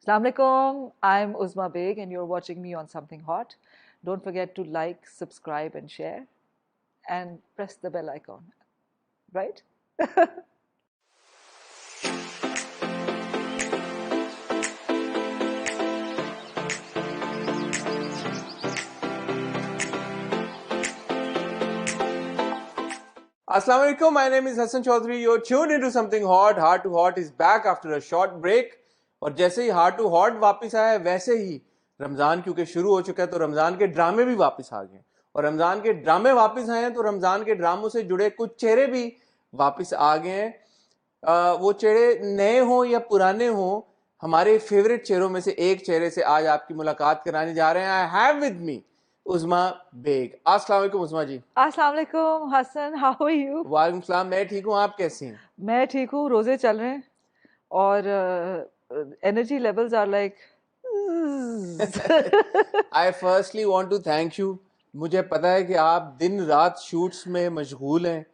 Assalamualaikum, I'm Uzma Beg and you're watching me on Something Hot. Don't forget to like, subscribe and share and press the bell icon, right? Assalamu alaikum, my name is Hassan Chaudhary. You're tuned into something hot. Heart to Hot is back after a short break. और जैसे ही Heart to Hot वापस आया है वैसे ही रमज़ान क्योंकि शुरू हो चुका है तो रमज़ान के ड्रामे भी वापस आ गए और रमज़ान के ड्रामे वापस आए हैं तो रमज़ान के ड्रामों से जुड़े कुछ चेहरे भी वापस आ गए हैं। वो चेहरे नए हों या पुराने हों, हमारे फेवरेट चेहरों में से एक चेहरे से आज आपकी मुलाकात कराने जा रहे हैं। I have with me Uzma Baig. अस्सलाम वालेकुम उज़मा जी। Assalamualaikum, Hassan, how are you? वालेकुम सलाम, मैं ठीक हूँ, आप कैसी हैं? मैं ठीक हूँ, रोजे चल रहे हैं और energy levels are like I firstly want to thank you. मुझे पता है कि आप दिन रात शूट्स में मशगूल हैं।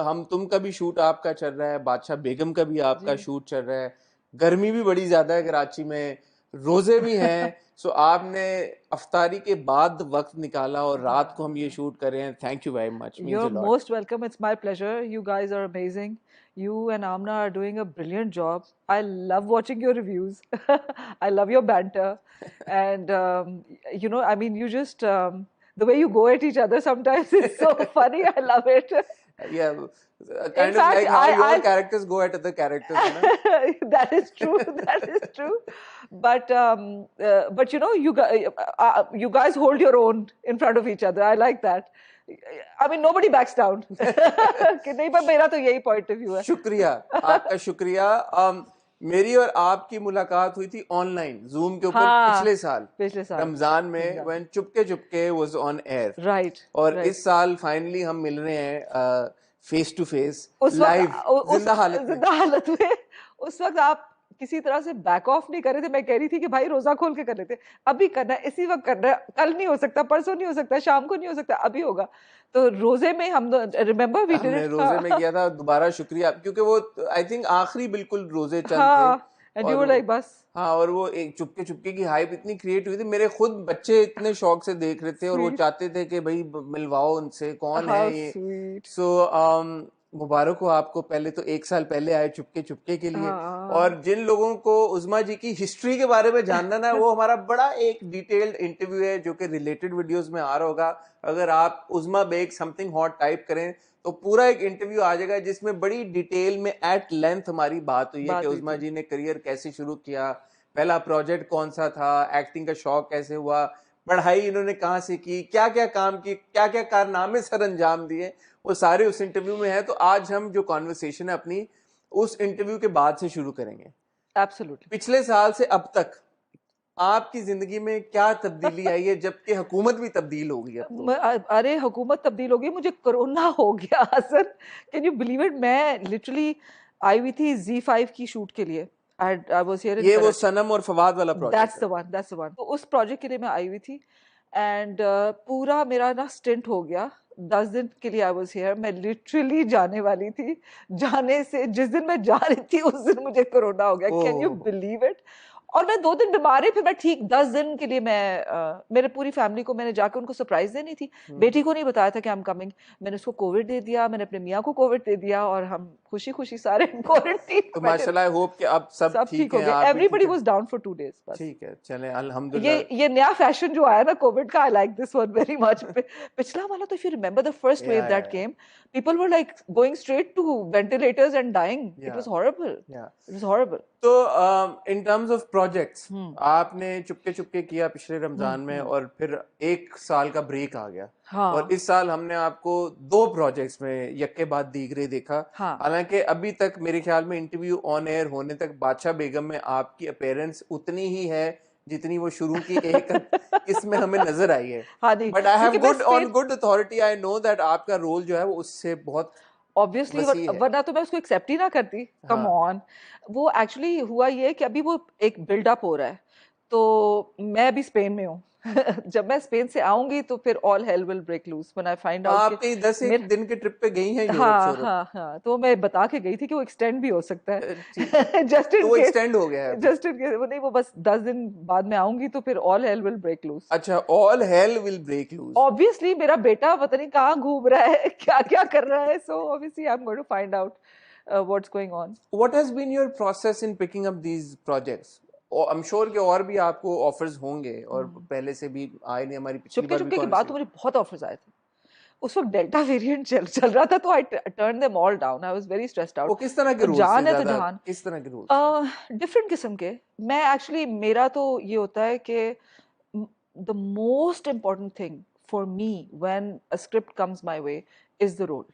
हम तुम का भी शूट आपका चल रहा है, बादशाह बेगम का भी आपका शूट चल रहा है, गर्मी भी बड़ी ज्यादा है कराची में, रोजे भी हैं। सो आपने अफ्तारी के बाद वक्त निकाला और रात को हम ये शूट कर रहे हैं। Thank you very much. You're most welcome. It's my pleasure. You guys are amazing. You and Amna are doing a brilliant job. I love watching your reviews. I love your banter. And, I mean, you just, the way you go at each other sometimes is so funny. I love it. Yeah, In of fact, like how your characters go at other characters, you know? That is true. That is true. But you guys hold your own in front of each other. I like that. I mean, nobody backs down. कि नहीं, पर मेरा तो यही point of view है. शुक्रिया, आपका शुक्रिया। मेरी और आपकी मुलाकात हुई थी ऑनलाइन जूम के ऊपर पिछले साल रमजान में, when Chupke Chupke was on air. Right. और इस साल फाइनली हम मिल रहे हैं फेस टू फेस, लाइव, जिंदा हालत में। उस वक्त आप किसी तरह से बैक ऑफ नहीं कर रहे थे। मैं कह रही थी कि भाई रोजा खोल के कर लेते, अभी करना है, इसी वक्त करना है, कल नहीं हो सकता, परसों नहीं हो सकता, शाम को नहीं हो सकता, अभी होगा। तो रोजे में हम रिमेम्बर वी डिड इट, रोजे में किया था। दोबारा शुक्रिया, क्योंकि वो आई थिंक आखिरी बिल्कुल रोजे चंद थे। एंड यू वर लाइक बस। हाँ, और वो एक चुपके चुपके की हाइप इतनी क्रिएट हुई थी, मेरे खुद बच्चे इतने शौक से देख रहे थे और वो चाहते थे कि भाई मिलवाओ उनसे, कौन है ये। सो मुबारक हो आपको, पहले तो 1 साल पहले आए चुपके चुपके के लिए। और जिन लोगों को उज़मा जी की हिस्ट्री के बारे में जानना ना, वो हमारा बड़ा एक डिटेल्ड इंटरव्यू है जो कि रिलेटेड वीडियोस में आ रहा होगा। अगर आप उज़मा बेग समथिंग हॉट टाइप करें तो पूरा एक इंटरव्यू आ जाएगा जिसमें बड़ी डिटेल में एट लेंथ हमारी बात हुई है कि उज़मा जी ने करियर कैसे शुरू किया, पहला प्रोजेक्ट कौन सा था, एक्टिंग का शौक कैसे हुआ, पढ़ाई इन्होंने कहाँ से की, क्या क्या काम की, क्या क्या कारनामे सर अंजाम दिए, वो सारे उस इंटरव्यू में है। तो आज हम जो कॉन्वर्सेशन है अपनी उस इंटरव्यू के बाद से शुरू करेंगे। एब्सोल्युटली। पिछले साल से अब तक आपकी जिंदगी में क्या तब्दीली आई है, जबकि हुकूमत भी तब्दील हो गई है? अरे हुकूमत तब्दील हो गई, मुझे कोरोना हो गया Hasan, can you believe it? मैं लिटरली आई हुई थी Z5 की शूट के लिए। I was here in ये वो सनम और फवाद वाला प्रोजेक्ट? That's the one. तो उस प्रोजेक्ट के लिए मैं आई हुई थी एंड पूरा मेरा ना स्टिंट हो गया। 10 दिन के लिए आई वॉज हियर। मैं लिटरली जाने वाली थी, जाने से जिस दिन मैं जा रही थी उस दिन मुझे कोरोना हो गया। Can you believe it? और मैं 2 दिन बीमार रही, फिर मैं ठीक। 10 दिन के लिए मैं मेरे पूरी फैमिली को मैंने जाकर उनको सरप्राइज देनी थी। बेटी को नहीं बताया था कि आई एम कमिंग। मैंने उसको कोविड दे दिया, मैंने अपने मियाँ को कोविड दे दिया और हम खुशी खुशी सारे क्वारंटीन। तो माशाल्लाह, आई होप कि अब सब ठीक हो गया। Everybody was down for 2 days बस। ठीक है, चलें अल्हम्दुलिल्लाह। ये नया फैशन जो आया ना कोविड का, I like this one very much. पिछला वाला तो if you remember the first wave that came, people were like going straight to ventilators and dying. It was horrible, it was horrible. तो in terms of projects, आपने चुपके चुपके किया पिछले रमजान में और फिर 1 साल का ब्रेक आ गया। और इस साल हमने आपको 2 प्रोजेक्ट्स में यक्के बाद दीगरे देखा। हालांकि अभी तक मेरे ख्याल में इंटरव्यू ऑन एयर होने तक बादशाह बेगम में आपकी अपीयरेंस उतनी ही है जितनी वो शुरू की एक इसमें हमें नजर आई है। But I have good authority, I know that आपका रोल जो है वो उससे बहुत ऑब्वियसली, वरना तो मैं उसको एक्सेप्ट ही ना करती। Come on. वो एक्चुअली हुआ ये कि अभी वो एक बिल्डअप हो रहा है, तो मैं अभी स्पेन में हूँ जब मैं स्पेन से आऊंगी तो फिर all hell will break loose when I find out आप कहीं 10 दिन के ट्रिप पे गई हैं यूरोप हाँ शोरोप? हाँ हाँ, तो मैं बता के गई थी कि वो एक्सटेंड भी हो सकता ठीक है, है जस्ट तो इन वो केस, एक्सटेंड हो गया है अभी? जस्ट इन केस वो नहीं, वो बस 10 दिन बाद में आऊंगी तो फिर all hell will break loose. अच्छा, all hell will break loose. Obviously मेरा बेटा पता नहीं कहाँ घूम रहा है क्या क्या कर रहा है, so obviously I am going to find out what's going on. What has been your process in picking up these projects? I am sure कि और भी आपको ऑफर्स होंगे और पहले से भी आए नहीं, हमारी पिछली चुपके बार भी चुपके की कौन बात सी? तो मुझे बहुत ऑफर्स आए थे उस वक्त, डेल्टा वेरिएंट चल रहा था, तो I turn them all down, I was very stressed वो आउट। किस तरह के रूल्स थे? जान है तो ज्यादा जहान, किस तरह के रूल्स थे? डिफरेंट किस्म के। मैं एक्चुअली, मेरा तो ये होता है कि the most important thing for me when a script comes my way is the role.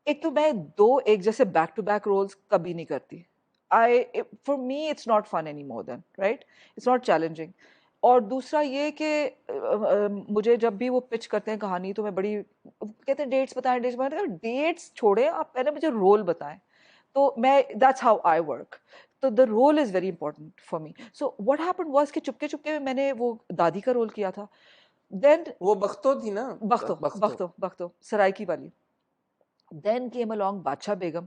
एक तो मैं दो एक जैसे बैक टू बैक रोल्स कभी नहीं करती। For me it's not fun any more then, right, it's not challenging. और दूसरा ये कि मुझे जब भी वो पिच करते हैं कहानी तो मैं बड़ी कहते हैं डेट्स बताएं, डेट्स बताएं, डेट्स छोड़े आप पहले मुझे रोल बताएं। तो मैं, दैट्स हाउ आई वर्क, तो the role is very important for me. So what happened was कि चुपके चुपके में मैंने वो दादी का रोल किया था। देन वो बख्तो थी ना? बख्तो बख्तो। बख्तो बख्तो सराइकी वाली। Then came along Bacha Begum,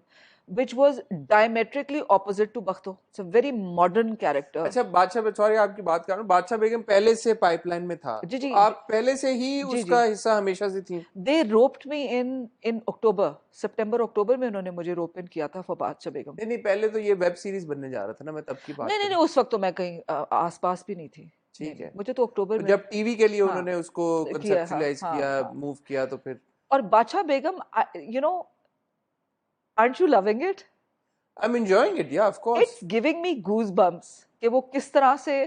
which was diametrically opposite to Bakhto. It's a very modern character. अच्छा, बादशाह, सॉरी आपकी बात कर रहा हूँ, बादशाह बेगम पहले से पाइपलाइन में था, जी तो जी आप पहले से ही जी उसका जी। हिस्सा हमेशा से थी? They roped me in October, सितंबर अक्टूबर में उन्होंने मुझे रोप इन किया था फॉर बादशाह बेगम। नहीं नहीं, पहले तो ये वेब सीरीज बनने जा रहा था ना, मैं तब की बात नहीं नहीं करूँ। नहीं, उस वक्त तो मैं कहीं आसपास भी नहीं थी। ठीक है, मुझे तो अक्टूबर तो में जब टीवी के लिए हाँ उन्होंने उसको किया, हाँ कंसेप्चुलाइज हाँ किया, हाँ। मूव किया, तो फिर और Badshah Begum, you know, aren't you loving it? I am enjoying it, yeah of course. It's giving me goosebumps कि वो किस तरह से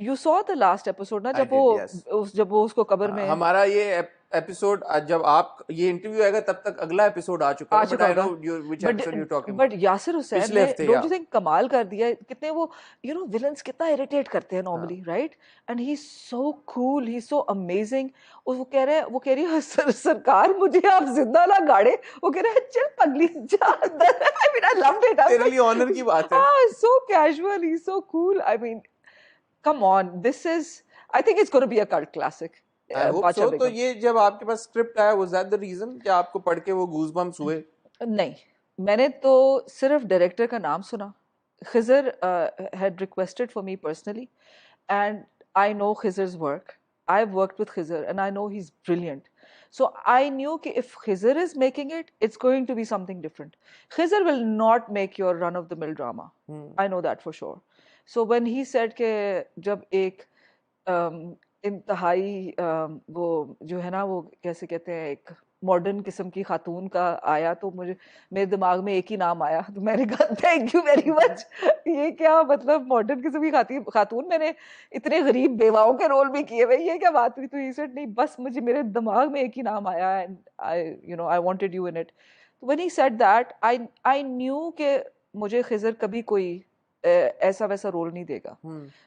you saw the last episode ना, आई जब डिड, यस। जब वो उसको कब्र में हमारा ये एपिसोड, जब आप ये इंटरव्यू आएगा तब तक अगला एपिसोड आ चुका आ है, बट चुका आई नो होगा। Which but episode you talking but about. Yasir Hussain पिछले ने, हफ्ते, डोंट या यू थिंक, कमाल कर दिया कितने वो, यू नो, विलन्स कितना इरिटेट करते हैं हाँ, normally, right, and he is so cool, he is so amazing. और वो कह रहे हैं, वो कह रही है सरकार मुझे आप जिंदा ना गाड़े, वो कह रहे हैं चल पगली जा अंदर। I mean I loved it, I तेरे वाज लिए ऑनर की बात है। Like so casual, he is so cool. I mean come on, this is, I think it's going to be a cult classic. I hope Bacha सो। तो Begum. ये जब आपके पास script आया, वाज दैट द रीजन कि आपको पढ़ के वो गूज़बम्प्स हुए? नहीं, मैंने तो सिर्फ डायरेक्टर का नाम सुना। Khizr had requested for me personally, and I know Khizr's work. I've worked with Khizr and I know he's brilliant. So I knew कि if Khizr is making it, it's going to be something different. Khizr will not make your run of the mill drama. I know that for sure. So when he said कि जब एक इंतहाई वो जो है ना, वो कैसे कहते हैं, एक मॉडर्न किस्म की खातून का आया, तो मुझे, मेरे दिमाग में एक ही नाम आया, तो मैंने कहा थैंक यू वेरी मच। ये क्या मतलब, मॉडर्न किस्म की खातून, मैंने इतने गरीब बेवाओं के रोल भी किए हुए, ये क्या बात हुई? तो ही सेड नहीं, बस मुझे, मेरे दिमाग में एक ही नाम आया, and I, you know, I wanted you in it. तो when he said that, I knew कि मुझे खिजर कभी कोई ऐसा वैसा रोल नहीं देगा।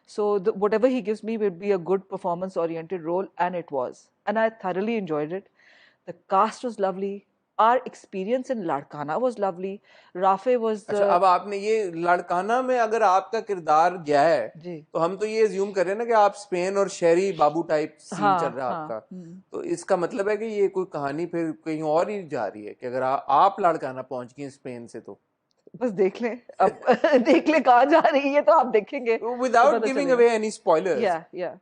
So whatever he gives me will be a good performance oriented role, and it was, and I thoroughly enjoyed it. The cast was lovely, our experience in Ladkana was lovely. Rafe was the, अच्छा, अब आपने ये लड़काना में अगर आपका किरदार गया है, जी, तो हम तो ये अज्यूम कर रहे हैं ना कि आप स्पेन और शहरी बाबू टाइप सीन चल रहा है हाँ, आपका, तो इसका मतलब है कि ये कोई कहानी फिर कहीं और ही जा रही है कि अगर आप लड़काना पहुंच गई स्पेन से, तो बस देख लें अब देख लें कहाँ जा रही है, तो आप देखेंगे विदाउट पता गिविंग चलेगा। Away any spoilers. Yeah.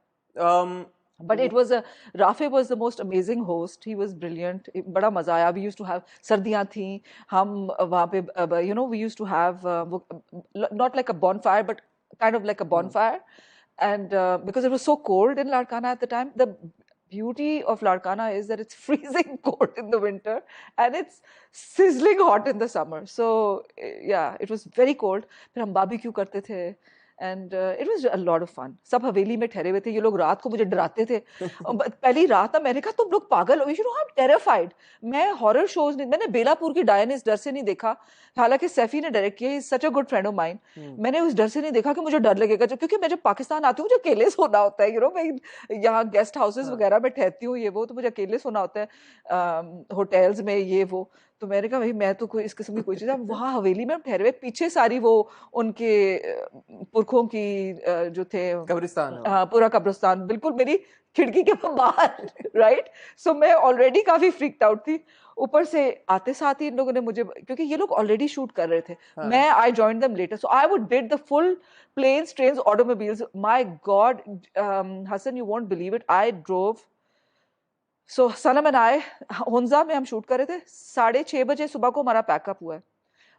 But it was a, Rafe was the most amazing host. He was brilliant. बड़ा मजा आया. We used to have, सर्दियाँ थी, हम वहाँ पे, you know, we used to have not like a bonfire, but kind of like a bonfire. And because it was so cold in Larkana at the time, the beauty of Larkana is that it's freezing cold in the winter and it's sizzling hot in the summer. So yeah, it was very cold. फिर हम barbecue करते थे. And it was a lot of fun. सब हवेली में ठहरे हुए थे, ये लोग रात को मुझे डराते थे। पहली रात ना, मैंने कहा तुम लोग पागल हो, you know I'm terrified. मैं हॉरर शोज नहीं, मैंने बेलापुर की डायन इस डर से नहीं देखा, हालांकि सैफी ने डायरेक्ट किया, such a good friend of mine. मैंने उस डर से नहीं देखा कि मुझे डर लगेगा, क्योंकि मैं जब पाकिस्तान आती हूँ मुझे अकेले सोना होता है, यू नो, मैं यहाँ गेस्ट हाउसेस वगैरह में ठहरती हूँ, ये वो, तो मुझे अकेले सोना होता है होटल्स में, ये वो। तो मैंने कहा भाई मैं तो कोई इस किस्म की कोई चीज़, वहाँ हवेली में हम ठहरे हुए, पीछे सारी वो उनके पुरखों की जो थे कब्रिस्तान पूरा कब्रिस्तान बिल्कुल मेरी खिड़की के बाहर राइट। सो मैं ऑलरेडी काफी फ्रीक्ड आउट थी, ऊपर से आते साथ ही इन लोगों ने मुझे, क्योंकि ये लोग ऑलरेडी शूट कर रहे थे, मैं I joined them later, so I would did the full planes trains automobiles, my god Hasan you won't believe it, I drove. So Sanam and I, Hunza में हम शूट कर रहे थे, 6:30 बजे सुबह को हमारा पैकअप हुआ है,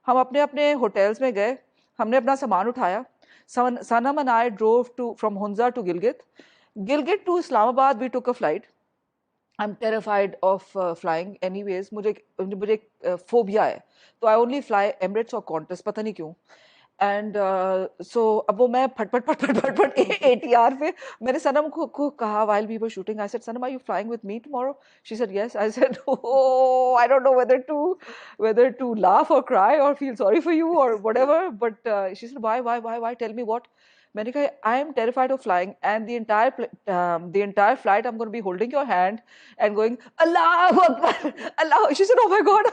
हम अपने अपने होटल्स में गए, हमने अपना सामान उठाया, Sanam and I drove to from Hunza to Gilgit to Islamabad, we took a flight. I am terrified of flying anyways, मुझे मुझे फोबिया है, तो आई ओनली फ्लाई एमिरेट्स और कॉन्टस, पता नहीं क्यों। एंड सो अब वो मैं फटफट फटफट फटफट ATR पे मैंने सनम को कहा while we were shooting, I said Sanam, are you flying with me tomorrow? She said yes. I said oh, I don't know whether to laugh or cry or feel sorry for you or whatever, but she said why tell me what. मैंने कहा I am terrified of flying, and the entire flight I'm going to be holding your hand and going Allahu Akbar, Allah. She said, oh my God,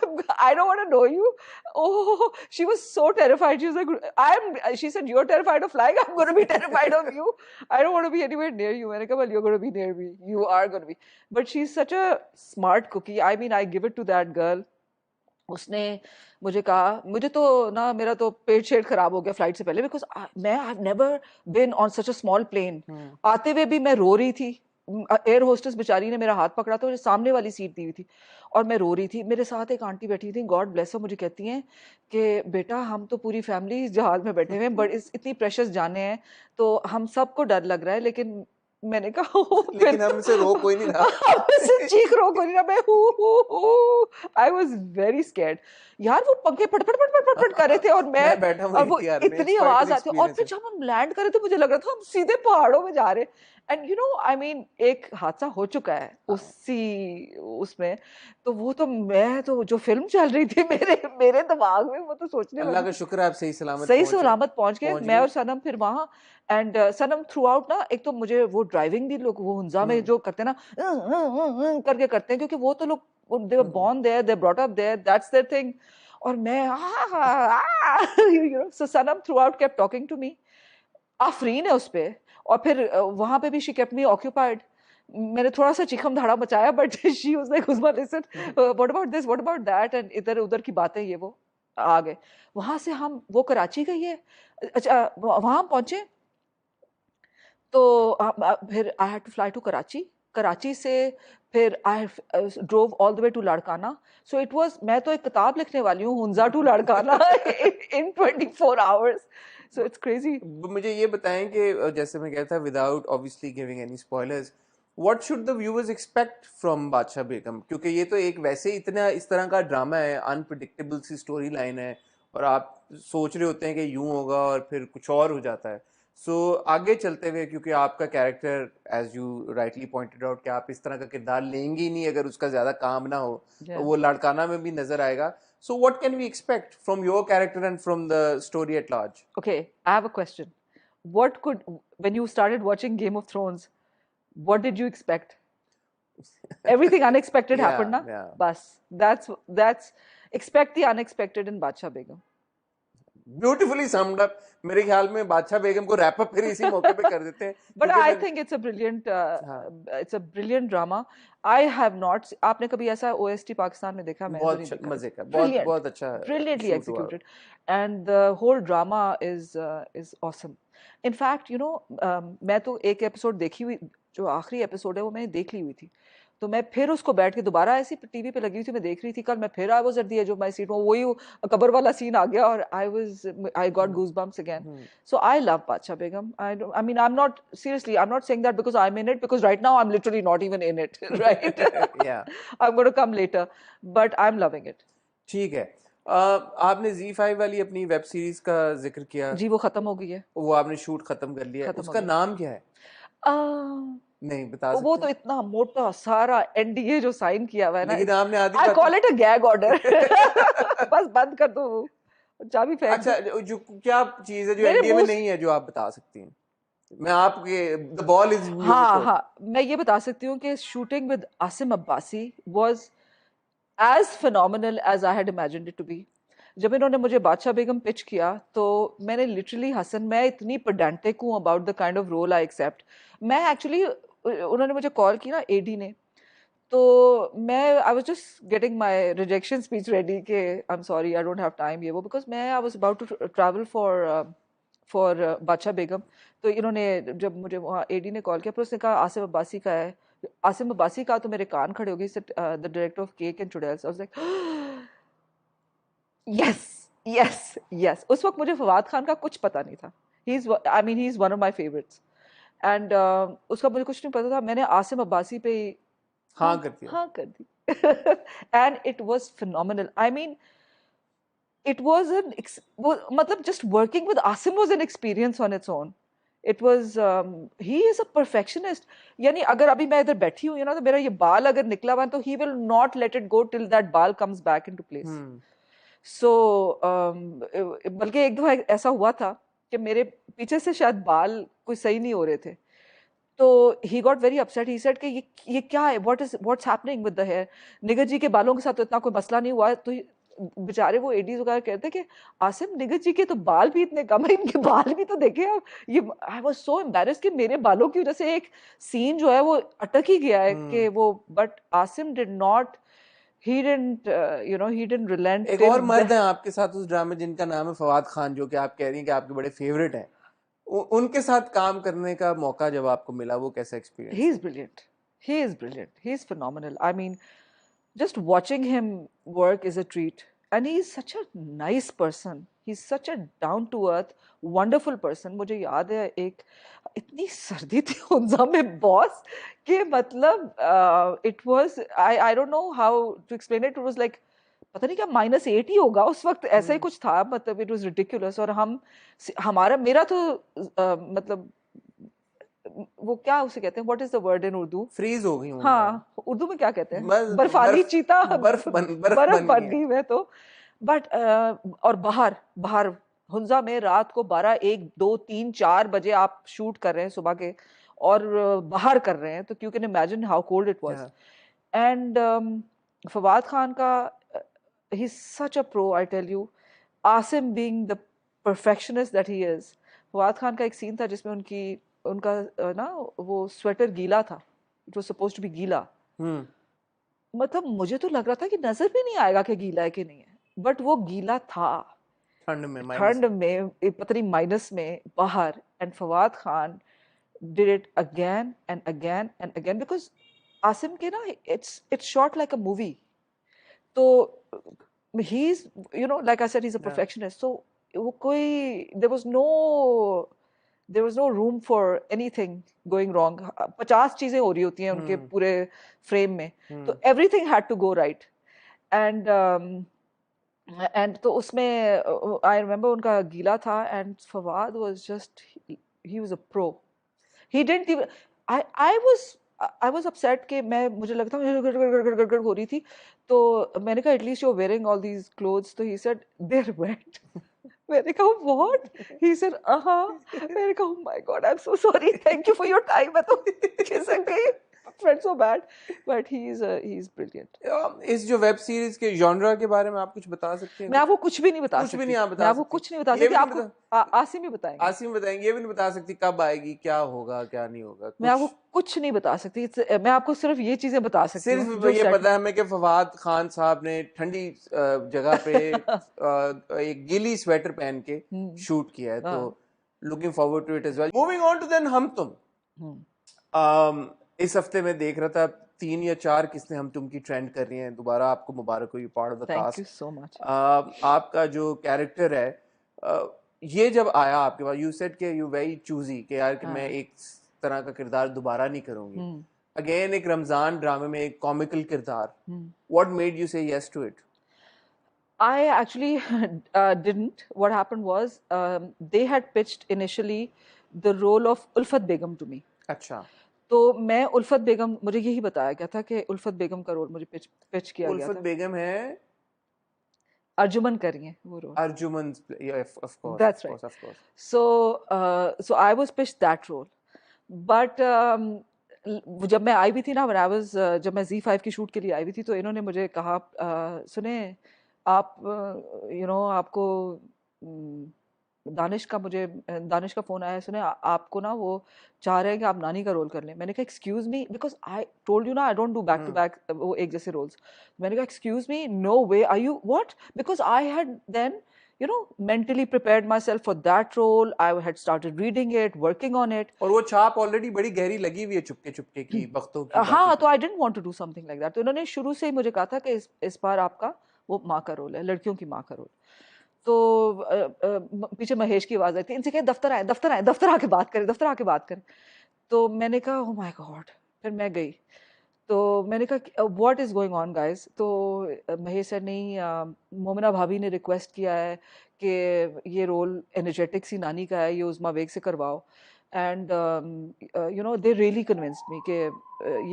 I don't want to know you. Oh, she was so terrified. She was like, she said, you're terrified of flying, I'm going to be terrified of you. I don't want to be anywhere near you. मैंने कहा, well, you're going to be near me. You are going to be. But she's such a smart cookie. I mean, I give it to that girl. उसने मुझे कहा, मुझे तो ना मेरा तो पेट शेट खराब हो गया फ्लाइट से पहले, बिकॉज मैं I have never been on such a small plane. आते हुए भी मैं रो रही थी, एयर होस्टेस बेचारी ने मेरा हाथ पकड़ा था, मुझे सामने वाली सीट दी हुई थी और मैं रो रही थी, मेरे साथ एक आंटी बैठी थी, गॉड ब्लेस हर, मुझे कहती हैं कि बेटा हम तो पूरी फैमिली इस जहाज में बैठे हुए हैं, बट इतनी प्रेशियस जाने हैं, तो हम सबको डर लग रहा है, लेकिन मैंने कहा लेकिन हमसे रो कोई नहीं रहा, हमसे चीख रो कोई नहीं रहा, मैं हूँ, आई वाज वेरी स्कैर्ड यार। वो पंखे फट फट फट फट फट कर रहे थे और मैं बैठा हूँ और वो ATR में, इतनी आवाज आती है, और फिर जब हम लैंड करे तो मुझे लग रहा था हम सीधे पहाड़ों में जा रहे हैं। And you know I mean एक हादसा हो चुका है उसी उसमें, तो वो तो मैं तो जो फिल्म चल रही थी मेरे दिमाग में, वो तो सोचने अल्लाह का शुक्र है आप सही सलामत पहुंच गए, मैं और सनम फिर वहां। एंड सनम थ्रू आउट ना, एक तो मुझे वो ड्राइविंग भी लोग वो हुंजा में जो करते हैं ना करके करते हैं, क्योंकि वो तो लोग they were born there, they brought up there, that's their thing. और मैं so Sanam throughout kept talking to me, Afreen है उस पे, और फिर वहां पे भी शी केप्ट मी ऑक्यूपाइड। मैंने थोड़ा सा चिखम धाड़ा मचाया, but she was like Uzma listen what about this, what about that, and इधर उधर की बातें ये वो आ गए। वहां से हम वो कराची गई है, अच्छा वहां पहुंचे तो फिर I had to fly to Karachi, Karachi से फिर I drove all the way to Larkana. So it was, मैं तो एक किताब लिखने वाली हूँ Hunza to Larkana in 24 hours, so it's crazy. मुझे ये बताएं कि जैसे मैं कहता था, without obviously giving any spoilers, what should the viewers expect from Badshah Begum? क्योंकि ये तो एक वैसे इतना इस तरह का ड्रामा है, अनप्रिडिक्टेबल सी स्टोरी लाइन है, और आप सोच रहे होते हैं कि यूं होगा और फिर कुछ और हो जाता है। सो आगे चलते हुए, क्योंकि आपका character as you rightly pointed out कि आप इस तरह का किरदार लेंगे ही नहीं अगर उसका ज्यादा काम ना हो, तो वो लाड़काना में भी नजर आएगा। So what can we expect from your character and from the story at large? Okay, I have a question. When you started watching Game of Thrones, what did you expect? Everything unexpected happened, na? Yeah. Bas, that's expect the unexpected in Bacha Begum. Beautifully summed up. मेरे ख्याल में बादशाह बेगम को wrap up फिर इसी मौके पे कर देते हैं। But I think it's a brilliant drama. I have not. आपने कभी ऐसा OST पाकिस्तान में देखा? मैं बहुत मजे का, बहुत अच्छा, brilliantly executed, and the whole drama is awesome. In fact, you know, मैं तो एक एपिसोड देखी हुई, जो आखिरी एपिसोड है वो मैंने देख ली हुई थी, तो मैं फिर उसको बैठ के दोबारा ऐसी टीवी पे लगी हुई थी, मैं देख रही थी कल, मैं फिर I was at the edge of my seat, वही कब्र वाला सीन आ गया और I got goosebumps again. So I love Badshah Begum. I mean, I'm not seriously, I'm not saying that because I'm in it, because right now I'm literally not even in it, right? Yeah. I'm going to come later, but I'm loving it. ठीक है। आपने Z5 वाली अपनी web series का जिक्र किया जी, वो खत्म हो गई है, वो आपने शूट खत्म कर लिया, उसका नाम क्या है? नहीं बता सकते? वो तो इतना मोटा सारा NDA जो साइन किया हुआ है ना, लेकिन आपने आधी I call it a gag order. बस बंद कर दो, चाबी फेंक। अच्छा, जो क्या चीज है जो NDA में नहीं है जो आप बता सकती हैं? मैं आपके द बॉल इज हाँ, मैं ये बता सकती हूँ कि shooting with Asim Abbasi was as phenomenal as I had imagined it to be. जब इन्होंने मुझे बादशाह बेगम पिच किया तो मैंने लिटरली हसन, मैं इतनी पेडेंटिक हूँ about the kind of role I accept. मैं एक्चुअली, उन्होंने मुझे कॉल की ना एडी ने, तो मैं I was just getting my rejection speech ready के I am sorry I don't have time ये वो, बिकॉज मैं I was about to travel for Badshah Begum. तो इन्होंने जब मुझे वहाँ एडी ने कॉल किया, फिर उसने कहा आसिम अब्बासी का है. आसिम अब्बासी का तो मेरे कान खड़े हो गए. The director of cake and चुड़ैल्स. I was like yes yes yes. उस वक्त मुझे फवाद खान का कुछ पता नहीं था. He is, I mean he is one of my favourites. And उसका मुझे कुछ नहीं पता था. मैंने आसिम अब्बासी पे हाँ कर दिया. हाँ कर दी. And it was phenomenal. I mean it was an मतलब just working with Asim was an experience on its own. It was he is a perfectionist. यानी अगर अभी मैं इधर बैठी हूँ, you know, तो मेरा ये बाल अगर निकला हुआ है तो he will not let it go till that ball comes back into place. So बल्कि एक दफा ऐसा हुआ था कि मेरे पीछे से शायद बाल कोई सही नहीं हो रहे थे, तो he got very upset. He said कि ये क्या है, what's happening with the hair. निगर जी के बालों के साथ तो इतना कोई मसला नहीं हुआ. तो बेचारे वो एडीज वगैरह कहते कि आसिम, निगर जी के तो बाल भी इतने कम है, इनके बाल भी तो देखे आप. ये आई वाज सो एम्बैरेस्ड कि मेरे बालों की वजह से एक सीन जो है वो अटक ही गया है कि वो. But Asim did not, he didn't he didn't relent. एक और मर्द है आपके साथ उस ड्रामे जिनका नाम है फवाद खान, जो कि आप कह रही हैं कि आपके बड़े फेवरेट हैं. उनके साथ काम करने का मौका जब आपको मिला, वो कैसा experience? he is brilliant. He is brilliant. He is phenomenal. I mean, just watching him work is a treat. And he's such a nice person. He's such a down to earth, wonderful person. मुझे याद है एक इतनी सर्दी थी हुंजा में boss कि मतलब it was, I don't know how to explain it. It was like पता नहीं क्या -8 ही होगा उस वक्त, ऐसा ही कुछ था. मतलब it was ridiculous. और हमारा मेरा तो मतलब वो क्या उसे कहते हैं, what is the word in Urdu? Freeze हो गई हूँ. हाँ, उर्दू में क्या कहते हैं? बर्फानी चीता. बर्फ बन गई मैं तो. बट और बाहर हुंजा में रात को 12, 1, 2, 3, 4 बजे आप शूट कर रहे हैं सुबह के, और बाहर कर रहे हैं, तो you can imagine how cold it was. And Fawad Khan का, he is such a pro, I tell you. Asim being the perfectionist that he is. Fawad Khan का एक सीन था जिसमें उनका ना वो स्वेटर गीला था. It was supposed to be गीला. मतलब मुझे तो लग रहा था कि नजर भी नहीं आएगा कि गीला है कि नहीं है, बट वो गीला था. ठंड में पता नहीं माइनस में बाहर. And Fawad Khan did it again and again and again, because Asim के ना it's shot like a movie. तो he is, you know, like I said, he is a perfectionist. So वो कोई, there was no room for anything going wrong. 50 चीजें हो रही होती हैं उनके पूरे फ्रेम में, तो everything had to go right. and तो उसमें I remember उनका गीला था, and Fawad was just, he was a pro. He didn't even, I was upset कि मुझे लगता मुझे गड़गड़ हो रही थी. तो मैंने कहा, at least you're wearing all these clothes. तो he said they're wet. मैंने कहा what? He said मैंने कहा oh my god, I'm so sorry, thank you for your time. मैं तो खिसक गई. Felt so bad, but he's brilliant. इस जो वेब सीरीज के जॉनरा के बारे में आप कुछ बता सकते हैं? मैं आपको कुछ भी नहीं बता सकती. मैं आपको कुछ नहीं बता सकती. आपको आसिम ही बताएंगे. आसिम बताएंगे. ये भी नहीं बता सकती कब आएगी, क्या होगा, क्या नहीं होगा. मैं आपको कुछ नहीं बता सकती. मैं आपको सिर्फ ये चीजें बता सकती हूँ. सिर्फ ये पता है हमें कि फवाद खान साहब ने ठंडी जगह पे एक गीली स्वेटर पहन के शूट किया है. तो looking forward to it as well. Moving on to then Hum Tum. इस हफ्ते में देख रहा था 3 या 4 किस्में हम तुम की ट्रेंड कर रही हैं. दोबारा आपको मुबारक हो, you part of the cast. Thank you so much. आपका जो कैरेक्टर है, ये जब आया आपके पास, यू सेड कि यू वेरी चूजी कि यार कि मैं एक तरह का किरदार दोबारा नहीं करूंगी. अगेन एक रमजान ड्रामे में एक कॉमिकल किरदार. What made you say yes to it? I actually didn't. What happened was they had pitched initially the role of Ulfat Begum to me. अच्छा. तो मैं उल्फत बेगम, मुझे यही बताया गया था कि उल्फत बेगम का रोल मुझे पिच किया गया था. उल्फत बेगम है अर्जुमन कर रही हैं वो role. Arjuman, of course. That's right. Of course. So I was pitched that role, but जब मैं आई भी थी ना, जब मैं Z5 की शूट के लिए आई भी थी, तो इन्होंने मुझे कहा, सुने आप, आपको दानिश का फोन आया, सुने आपको ना वो चाह रहे हैं कि आप नानी का रोल कर लें। मैंने कहा excuse me, because I told you ना I don't do back to back वो एक जैसे रोल्स। मैंने कहा excuse me, no way, are you what? Because I had then mentally prepared myself for that role. I had started reading it, working on it. और वो छाप already बड़ी गहरी लगी हुई है चुपके चुपके की, वक्तों की। हाँ, तो I didn't want to do something like that. तो इन्होंने शुरू से ही मुझे कहा था कि इस बार आपका वो माँ का रोल है, लड़कियों की माँ का रोल। तो पीछे महेश की आवाज आई थी, इनसे कहे दफ्तर आए, दफ्तर आए, दफ्तर आके बात करें, दफ्तर आके बात करें। तो मैंने कहा ओह माय गॉड। फिर मैं गई, तो मैंने कहा what is going on guys? तो महेश सर नहीं, मोमिना भाभी ने रिक्वेस्ट किया है कि ये रोल एनर्जेटिक सी नानी का है, ये उज़मा बेग से करवाओ। एंड दे रियली कन्विंस्ड मी कि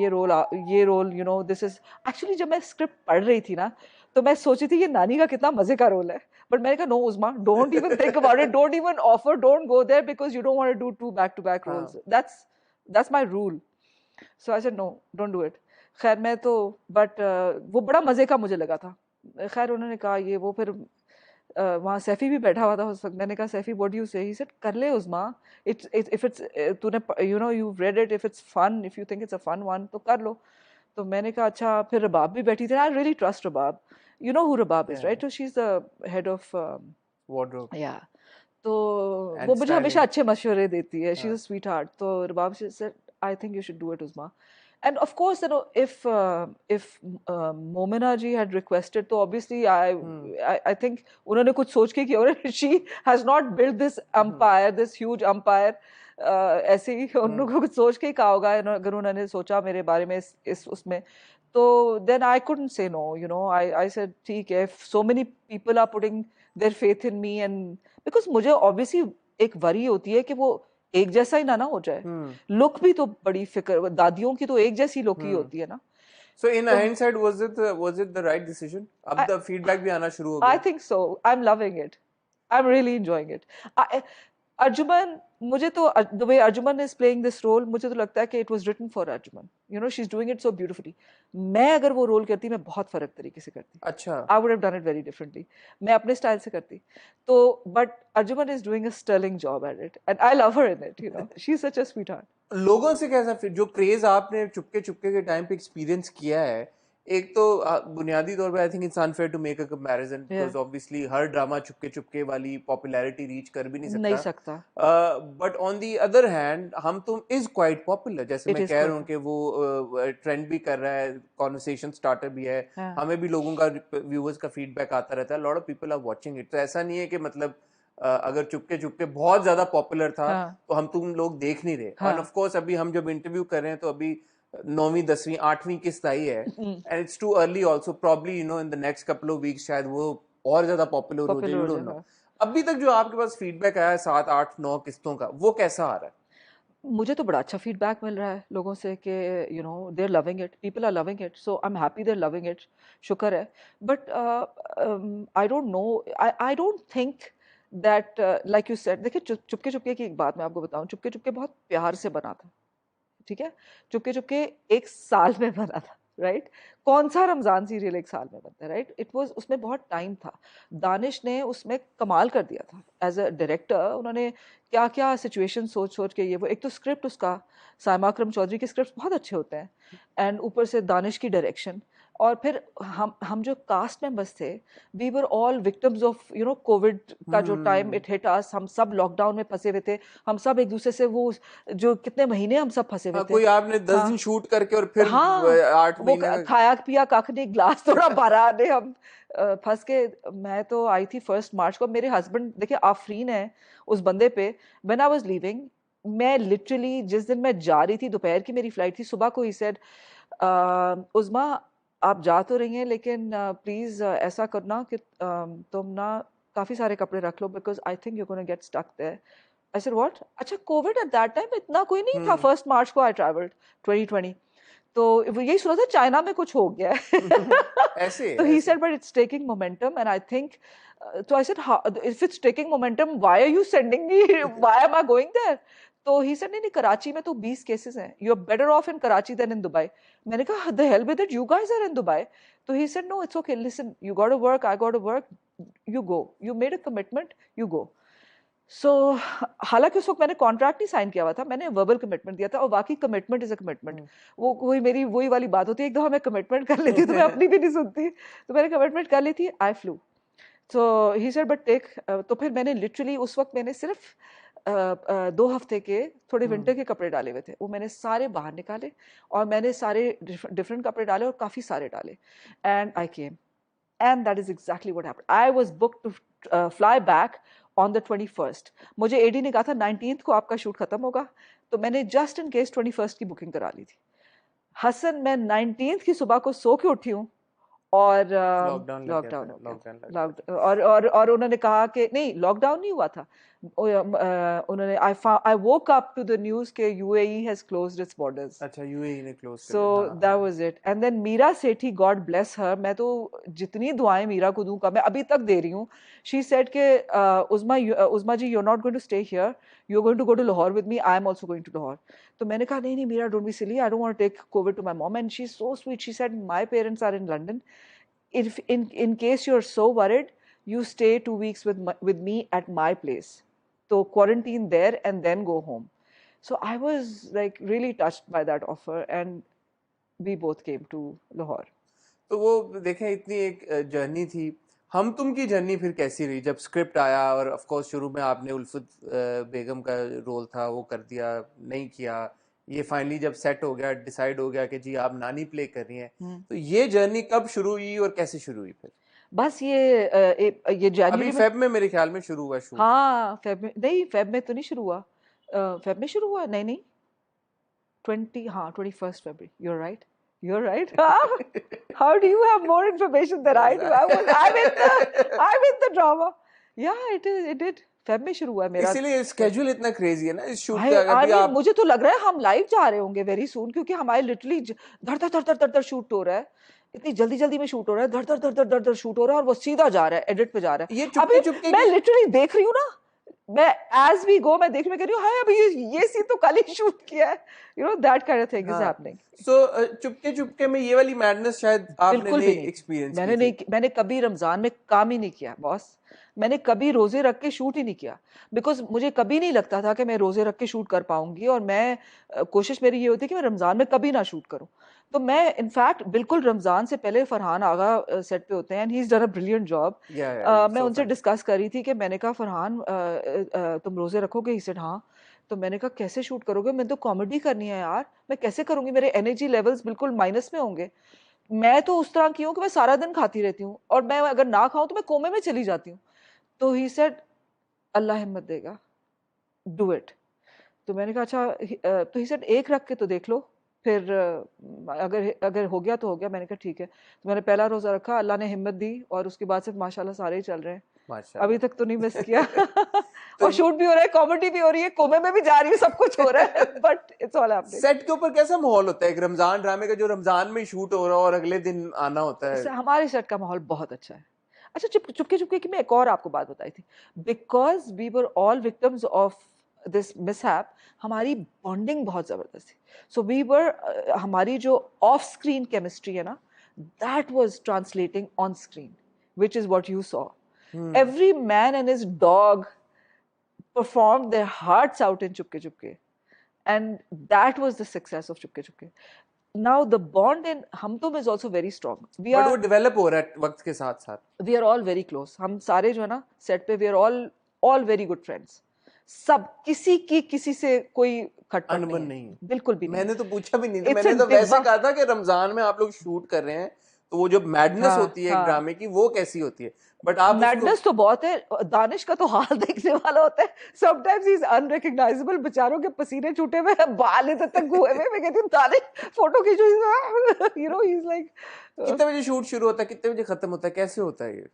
ये रोल दिस इज एक्चुअली, जब मैं स्क्रिप्ट पढ़ रही थी ना, तो मैं सोची थी ये नानी का कितना मजे का रोल है, बट मैंने कहा no Uzma, don't even think about it, don't even offer, don't go there, because you don't want to do two back to back roles, that's my rule. So I said no, don't do it. खैर मैं तो, but वो बड़ा मजे का मुझे लगा था। खैर उन्होंने कहा ये वो, फिर वहाँ सैफी भी बैठा हुआ था उस वक्त। मैंने कहा सैफी व्हाट डू यू से? ही सेड कर ले उज़मा, इट्स इफ इट्स तूने you read it, if it's fun, if you think it's a fun one तो कर लो। तो मैंने कहा अच्छा। फिर रबाब भी बैठी थी, I really trust Rabab, you know who Rabab is right? तो she is the head of wardrobe, yeah, तो वो मुझे हमेशा अच्छे मशवरे देती है, she is a sweetheart. तो Rabab said I think you should do it Uzma. And of course, if Momina ji had requested, तो obviously I think उन्होंने कुछ सोच के किया, और she has not built this empire, this huge empire, ऐसे ही उन्होंने कुछ सोच के ही कहा होगा। अगर उन्होंने सोचा मेरे बारे में इस उसमें, तो then I couldn't say no, I said ठीक है, if so many people are putting their faith in me, and because मुझे obviously एक वरी होती है कि वो एक जैसा ही ना हो जाए। लुक भी तो बड़ी फिक्र, दादियों की तो एक जैसी लुक ही होती है ना। So in hindsight, was it the right decision? अब the feedback भी आना शुरू हो गया। I think so. I'm loving it. I'm really enjoying it. Arjuman, मुझे तो the way Arjuman is playing this role, मुझे तो लगता है कि it was written for Arjuman. She's doing it so beautifully. मैं अगर वो रोल करती, मैं बहुत फर्क तरीके से करती। अच्छा। I would have done it very differently. मैं अपने स्टाइल से करती। तो but Arjuman is doing a sterling job at it, and I love her in it. She's such a sweetheart. लोगों से कैसा फिर जो क्रेज आपने चुपके चुपके के टाइम पे एक्सपीरियंस किया है, एक तो बुनियादी तौर पे I think it's unfair to make a comparison, because obviously हर ड्रामा चुपके चुपके वाली पॉपुलैरिटी रीच कर भी नहीं सकता। But on the other hand Hum Tum is quite popular, जैसे मैं कह रहा हूँ कि वो ट्रेंड भी कर रहा है, कॉन्वर्सेशन स्टार्टर भी है, हमें भी लोगों का, व्यूअर्स का फीडबैक आता रहता है, lot of people are watching it. तो ऐसा नहीं है कि मतलब अगर चुपके चुपके बहुत ज्यादा पॉपुलर था तो हम तुम लोग देख नहीं रहे। एंड ऑफ कोर्स अभी हम जब इंटरव्यू कर रहे हैं तो अभी 9वीं 10वीं 8वीं किस्त आई है, and it's too early also, probably in the next couple of weeks शायद वो और ज्यादा पॉपुलर हो जाए, यू डोंट नो। अभी तक जो आपके पास फीडबैक आया है 7 8 9 किस्तों का, वो कैसा आ रहा है? मुझे तो बड़ा अच्छा फीडबैक मिल रहा है लोगों से कि they are loving it, people are loving it, so I am happy they are loving it, शुक्र है। But I don't know, I don't think that like you said, देखिए चुपके चुपके की एक बात मैं आपको बताऊं, चुपके चुपके बहुत प्यार से बना था, ठीक है? चुपके चुपके 1 साल में बना था, राइट? कौन सा रमजान सीरियल 1 साल में बनता है, राइट? इट वाज, उसमें बहुत टाइम था। दानिश ने उसमें कमाल कर दिया था एज अ डायरेक्टर। उन्होंने क्या क्या सिचुएशन सोच सोच के, ये वो, एक तो स्क्रिप्ट उसका, साइमा अकरम चौधरी के स्क्रिप्ट बहुत अच्छे होते हैं, एंड ऊपर से दानिश की डायरेक्शन, और फिर हम जो कास्ट मेंबर्स थे, we were all victims of Covid का जो टाइम इट हिट अस, हम सब लॉकडाउन में फंसे हुए थे, हम सब एक दूसरे से वो जो कितने महीने हम सब फंसे हुए थे। कोई आपने 10 दिन शूट करके और फिर 8 महीने खाया पिया कख नहीं, ग्लास थोड़ा भरा ने हम फंस के। मैं तो आई थी 1 मार्च को, मेरे हस्बैंड देखिए आफरीन है उस बंदे पे। व्हेन आई वाज लीविंग, मैं लिटरली जिस दिन मैं जा रही थी, दोपहर की मेरी फ्लाइट थी, सुबह को ही सेड उज़मा आप जा तो रही हैं, लेकिन प्लीज ऐसा करना कि तुम ना काफी सारे कपड़े रख लो, because I think you gonna get stuck there. I said what? अच्छा, कोविड एट दैट टाइम इतना कोई नहीं था। 1 मार्च को आई ट्रैवल्ड 2020, तो यही सुना था चाइना में कुछ हो गया है। तो he said but it's taking momentum, and I think, तो I said if it's taking momentum, why are you sending me, why am I going there? तो ही सेड नहीं कराची में तो 20 केसेस हैं, you are better off in Karachi then in Dubai. मैंने कहा the hell with it, you guys are in Dubai. तो he said no it's okay, listen you got to work, I got to work, you go, you made a commitment, you go. So हालांकि उस वक्त मैंने contract नहीं sign किया हुआ था, मैंने वर्बल कमिटमेंट दिया था, और वाकई कमिटमेंट इज अ कमिटमेंट। वो वही मेरी वही वाली बात होती है, एक दफा मैं कमिटमेंट कर लेती तो मैं अपनी भी नहीं सुनती, तो मैंने कमिटमेंट कर ली थी, आई फ्लू। तो ही सेड बट टेक, तो फिर मैंने लिटरली उस वक्त मैंने सिर्फ 2 हफ्ते के थोड़े विंटर के कपड़े डाले हुए थे, वो मैंने सारे बाहर निकाले और मैंने सारे डिफरेंट कपड़े डाले और काफ़ी सारे डाले, and I came, and that is exactly what happened. I was booked to fly back on the 21st. मुझे एडी ने कहा था 19th को आपका शूट खत्म होगा, तो मैंने जस्ट इन केस 21st की बुकिंग करा ली थी। हसन मैं 19th की सुबह को सो के उठी हूँ और लॉकडाउन और उन्होंने कहा कि नहीं लॉकडाउन नहीं हुआ था, उन्होंने I woke up to the news के UAE has closed its borders. अच्छा, यूएई ने क्लोज कर so that was it. And then Meera Sethi, God bless her, मैं तो जितनी दुआएं मीरा को दूं का मैं अभी तक दे रही हूँ। शी सेड के Uzma ji, you are not going to stay here, you are going to go to Lahore with me, I am also going to Lahore. तो मैंने कहा नहीं नहीं Meera, don't be silly, I don't want to take Covid to my mom, and she is so sweet, she said my parents are in London, if in case you're so worried, you stay 2 weeks with me at my place, so quarantine there and then go home. So I was like really touched by that offer, and we both came to Lahore. तो वो देखें इतनी एक journey थी। हम तुम की journey फिर कैसी रही जब स्क्रिप्ट आया, और ऑफ कोर्स शुरू में आपने उल्फत बेगम का रोल था वो कर दिया, नहीं किया, ये फाइनली जब सेट हो गया, डिसाइड हो गया कि जी आप नानी प्ले कर रही हैं, तो ये जर्नी कब शुरू हुई और कैसे शुरू हुई फिर? बस ये जनवरी अभी फेब में मेरे ख्याल में शुरू हुआ शूट। हाँ फेब में, नहीं फेब में तो नहीं शुरू हुआ, फेब में शुरू हुआ, नहीं नहीं 21st February, you're right. You're right. How do you have more information than I do? I'm in the drama. Yeah, it did. Feb में शुरू हुआ मेरा, इसीलिए स्केड्यूल इतना क्रेजी है ना इस शूट का। अभी आप, मुझे तो लग रहा है हम लाइव जा रहे होंगे वेरी सून, क्योंकि हमारे लिटरली धड़ धड़ धड़ धड़ धड़ शूट हो रहा है, इतनी जल्दी जल्दी में शूट हो रहा है, धड़ धड़ धड़ धड़ धड़ शूट हो रहा है, और वो सीधा जा रहा है, एडिट पे जा रहा है। ये चुपके चुपके मैं लिटरली देख रही हूँ ना, मैं एज वी गो मैं देख में कर रही हूँ, हाय अभी ये सीन तो कल ही शूट किया है, you know that kind of thing is happening. So चुपके चुपके में ये वाली मैडनेस शायद आपने नहीं एक्सपीरियंस की। मैंने कभी रमजान में काम ही नहीं किया बॉस, मैंने कभी रोजे रख के शूट ही नहीं किया, बिकॉज मुझे कभी नहीं लगता था कि मैं रोजे रख के शूट कर पाऊंगी, और मैं कोशिश मेरी ये होती है कि मैं रमजान में कभी ना शूट करूं। तो मैं इनफैक्ट बिल्कुल रमजान से पहले फरहान आगा सेट पे होते हैं, and he is done a brilliant job. मैं उनसे डिस्कस कर रही थी कि मैंने कहा फरहान तुम रोजे रखोगे? ही सेड हाँ। तो मैंने कहा कैसे शूट करोगे? मैं तो कॉमेडी करनी है यार, मैं कैसे करूंगी, मेरे एनर्जी लेवल्स बिल्कुल माइनस में होंगे। मैं तो उस तरह की हूँ कि मैं सारा दिन खाती रहती हूँ, और मैं अगर ना खाऊं तो मैं कोमे में चली जाती हूँ। तो ही सेड अल्लाह हिम्मत देगा, डू इट। तो मैंने कहा अच्छा, तो ही सेड एक रख के तो देख लो, फिर अगर हो गया तो हो गया। मैंने कहा ठीक है। तो मैंने पहला रोजा रखा, अल्लाह ने हिम्मत दी, और उसके बाद से माशाल्लाह सारे ही चल रहे हैं, अभी तक तो नहीं मिस किया। और शूट भी हो रहा है, कॉमेडी भी हो रही है, कोमे में भी जा रही है, सब कुछ हो रहा है, but it's all happening. Set के ऊपर कैसा माहौल होता है एक रमजान ड्रामे का, जो रमजान में शूट हो रहा है और अगले दिन आना होता है? हमारे सेट का माहौल बहुत अच्छा है। अच्छा, चुपके चुपके की मैं एक और आपको बात बताई थी, because we were all victims of this mishap, हमारी बॉन्डिंग बहुत जबरदस्त थी। सो वी वर, हमारी जो ऑफ स्क्रीन केमिस्ट्री है ना, that was translating on screen, which is what you saw. Every man and his dog performed their hearts out in Chupke Chupke, and that was the success of Chupke Chupke. Now the bond in Hum Tum is also very strong. But वो develop हो रहा है वक्त के साथ साथ। We are all very close. हम सारे जो है ना सेट पे, we are all very good friends. सब किसी से कोई खटपट नहीं है, बिल्कुल भी नहीं। मैंने तो पूछा भी नहीं था, मैंने तो वैसे कहा था कि रमजान में आप लोग शूट कर रहे हैं, तो वो जो मैडनेस होती है एक ड्रामे की, वो कैसी होती है? बट आप मैडनेस तो बहुत है। दानिश का तो हाल देखने वाला होता है, समटाइम्स ही इज अनरिकॉग्नाइजेबल, बेचारों के पसीने छूटे हुए, बाल इधर तक हुए हुए। मैं कहती हूँ दानिश फोटो खींचो, you know, he is like. कितने बजे शूट शुरू होता है, कितने बजे खत्म होता है, कैसे होता है ये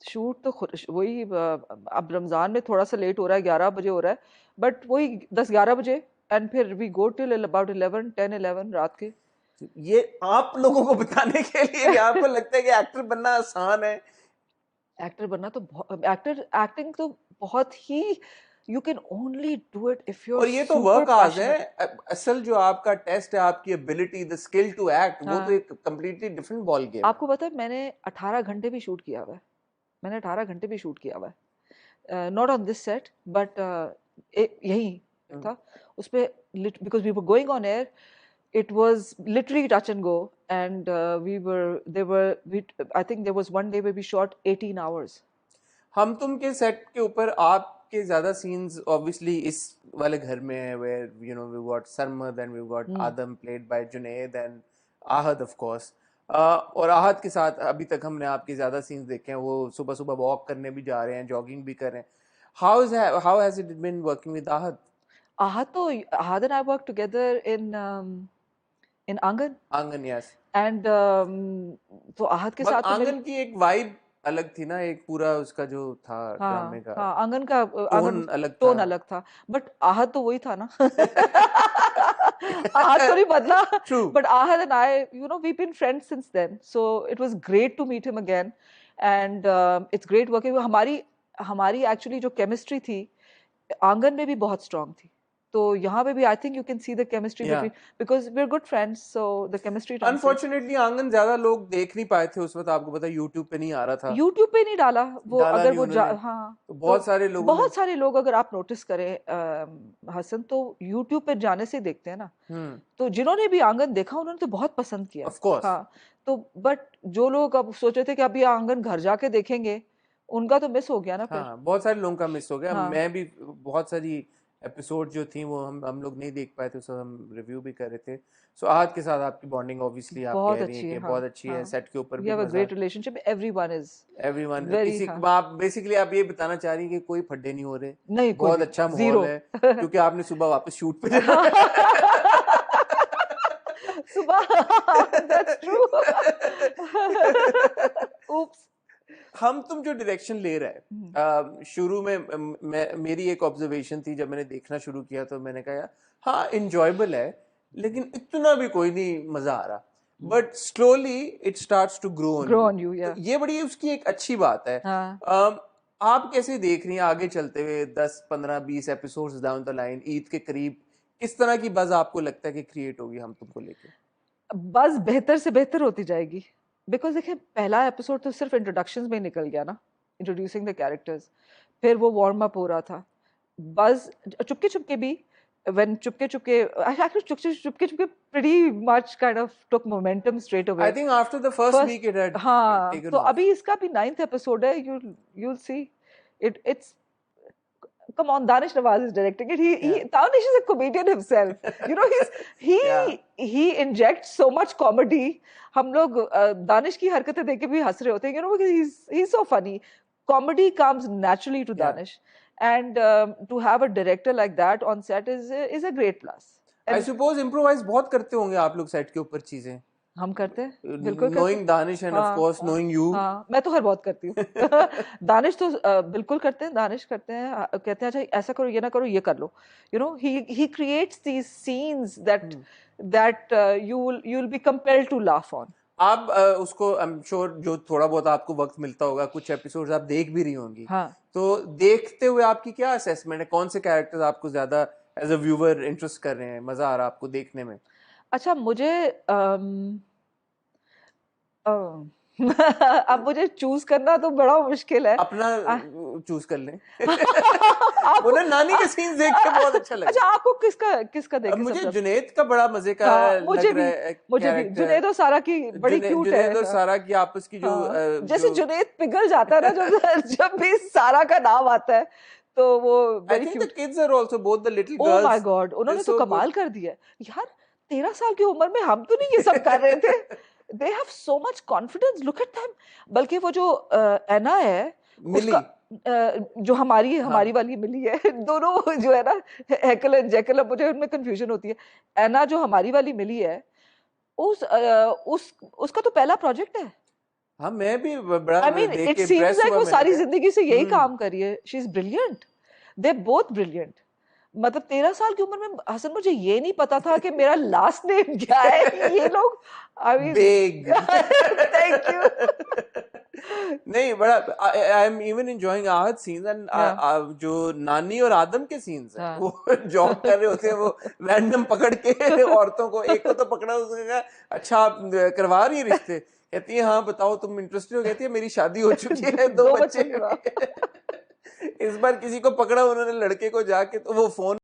शूट? तो वही, अब रमजान में थोड़ा सा लेट हो रहा है, 11 बजे हो रहा है, बट वही 10-11 बजे, एंड फिर वी गो टिल अबाउट 11 रात के। ये आप लोगों को बताने के लिए, आपको लगता है कि एक्टर बनना आसान है? एक्टर बनना तो एक्टिंग तो बहुत ही You can only do it if you're और ये तो super वर्क आज है, passionate. असल जो आपका टेस्ट है, आपकी ability, the skill to act, वो तो हाँ, एक कंप्लीटली डिफरेंट बॉल गेम है। आपको पता है मैंने 18 घंटे भी शूट किया हुआ है, मैंने 18 घंटे भी शूट किया हुआ है, not on this set but यही था उस पे, because we were going on air, it was literally touch and go, and I think there was one day where we shot 18 hours. हम तुम के सेट के ऊपर आपके ज्यादा सीन्स ऑब्वियसली इस वाले घर में है, where you know we got Sarmad and we got Adam played by Junaid and Ahad of course, और आहद के साथ अभी तक हमने आपके ज्यादा सीन्स देखे हैं, वो सुबह सुबह वॉक करने भी जा रहे हैं, जॉगिंग भी कर रहे हैं. How has it been working with Ahad? Ahad and I worked together in Angan. आंगन, yes. And तो आहद के साथ आंगन की एक वाइब अलग थी ना, एक पूरा उसका जो था ड्रामे का, हाँ, आंगन का टोन अलग था, बट आहद तो वही था ना. आहद तो नहीं बदला. True. But Ahad and I, we've been friends since then, so it was great to meet him again, and it's great working. हमारी actually जो chemistry थी आंगन में भी बहुत strong थी, तो यहाँ पे भी I think you can see the chemistry between, because we're good friends, so the chemistry. Unfortunately आंगन ज्यादा लोग देख नहीं पाए थे उस वक्त, आपको पता YouTube पे नहीं आ रहा था. YouTube पे नहीं डाला वो, अगर वो हाँ, तो बहुत सारे लोग अगर आप नोटिस करें हसन, तो YouTube पे जाने से देखते हैं ना, तो जिन्होंने भी आंगन देखा उन्होंने तो बहुत पसंद किया. Of course. हाँ, तो बट जो लोग अब सोच रहे थे कि अभी आंगन घर जाके देखेंगे, उनका तो मिस हो गया ना. फिर बहुत सारे लोगों का मिस हो गया. मैं भी बहुत सारी एपिसोड जो थी वो हम लोग नहीं देख पाए थे, सो हम रिव्यू भी कर रहे थे. सो आहद के साथ आपकी बॉन्डिंग ऑब्वियसली आप कह रही हैं कि बहुत अच्छी है, सेट के ऊपर भी. We have a great relationship. Everyone आप बेसिकली आप ये बताना चाह रही हैं कि कोई फड्डे नहीं हो रहे, नहीं, बहुत अच्छा माहौल है, क्योंकि आपने सुबह वापस शूट पे सुबह. That's true. Oops. हम तुम जो डायरेक्शन ले रहे हैं, शुरू में मेरी एक ऑब्जर्वेशन थी, जब मैंने देखना शुरू किया तो मैंने कहा हाँ इंजॉयबल है, लेकिन इतना भी कोई नहीं मजा आ रहा, but slowly it starts to grow on you. ये बड़ी उसकी एक अच्छी बात है. आप कैसे देख रही हैं आगे चलते हुए 10, 15, 20 episodes down the line, Eid के करीब, किस तरह की बज़ आपको लगता है कि क्रिएट होगी हम तुमको लेके? बज़ बेहतर से बेहतर होती जाएगी, बिकॉज देखिए पहला एपिसोड तो सिर्फ इंट्रोडक्शंस में निकल गया ना, इंट्रोड्यूसिंग द कैरेक्टर्स, फिर वो वार्म अप हो रहा था. बज़ चुपके चुपके भी, when Chupke Chupke pretty much kind of took momentum straight away. I think after the first week it had taken तो off. अभी इसका भी 9th एपिसोड है, you'll see it's come on, Danish Nawaz is directing it. Danish is a comedian himself. He injects so much comedy. हम लोग दानिश की हरकतें देख के भी हंस रहे होते हैं, because he's so funny. Comedy comes naturally to Danish, and to have a director like that on set is a great plus. I suppose improvise बहुत करते होंगे आप लोग सेट के ऊपर चीजें. हम करते हैं, बिल्कुल करते हैं. Knowing Danish and of course knowing you. हाँ, मैं तो हर बहुत करती हूँ. दानिश तो बिल्कुल करते हैं, दानिश करते हैं, कहते हैं अच्छा ऐसा करो, ये ना करो, ये कर लो. He creates these scenes that you'll be compelled to laugh on. आप उसको I'm sure जो थोड़ा बहुत आपको वक्त मिलता होगा, कुछ एपिसोड्स आप देख भी रही होंगी. हाँ. तो देखते हुए आपकी क्या असेसमेंट है, कौन से कैरेक्टर्स आपको ज्यादा एज अ व्यूअर इंटरेस्ट कर रहे हैं, मजा आ रहा है आपको देखने में? अच्छा, मुझे अब मुझे चूज करना तो बड़ा मुश्किल है. अपना चूज कर लें. वो ना नानी के सीन्स देख के बहुत अच्छा लगा. अच्छा, आपको किसका देख के? मुझे जुनैद का बड़ा मजे का मुझे भी जुनैद और सारा की बड़ी क्यूट है. जुनैद और सारा की आपस की जो जैसे जुनैद पिघल जाता है ना जब भी सारा का नाम आता है, तो वो very cute. I think the kids are also both the little girls. Oh my God, उन्होंने तो कमाल कर दिया यार. 13 साल की उम्र में हम तो नहीं ये सब कर रहे थे. They have so much confidence. Look at them. बल्कि वो जो एना है, उसका जो हमारी वाली मिली है, दोनों जो है ना हैकल एंड जैकल, मुझे उनमें कंफ्यूजन होती है. एना जो हमारी वाली मिली है, उसका तो पहला प्रोजेक्ट है. हाँ, मैं भी बड़ा देख के इम्प्रेस हुआ. वो सारी जिंदगी से यही काम कर रही है. She is brilliant. They both brilliant. मतलब 13 साल की उम्र में हसन, मुझे ये नहीं पता था कि मेरा लास्ट नेम क्या है. ये लोग बिग. Thank you. नहीं बड़ा आई एम इवन एंजॉयिंग आहत सीन्स एंड जो नानी और आदम के सीन्स हैं वो जॉब कर रहे होते हैं, वो रैंडम पकड़ के औरतों को, एक को तो पकड़ा, उसने कहा अच्छा आप करवा रही है रिश्ते, कहती है हाँ बताओ तुम इंटरेस्टेड हो, कहती है मेरी शादी हो चुकी है, 2 बच्चे। इस बार किसी को पकड़ा उन्होंने लड़के को जाके, तो वो फोन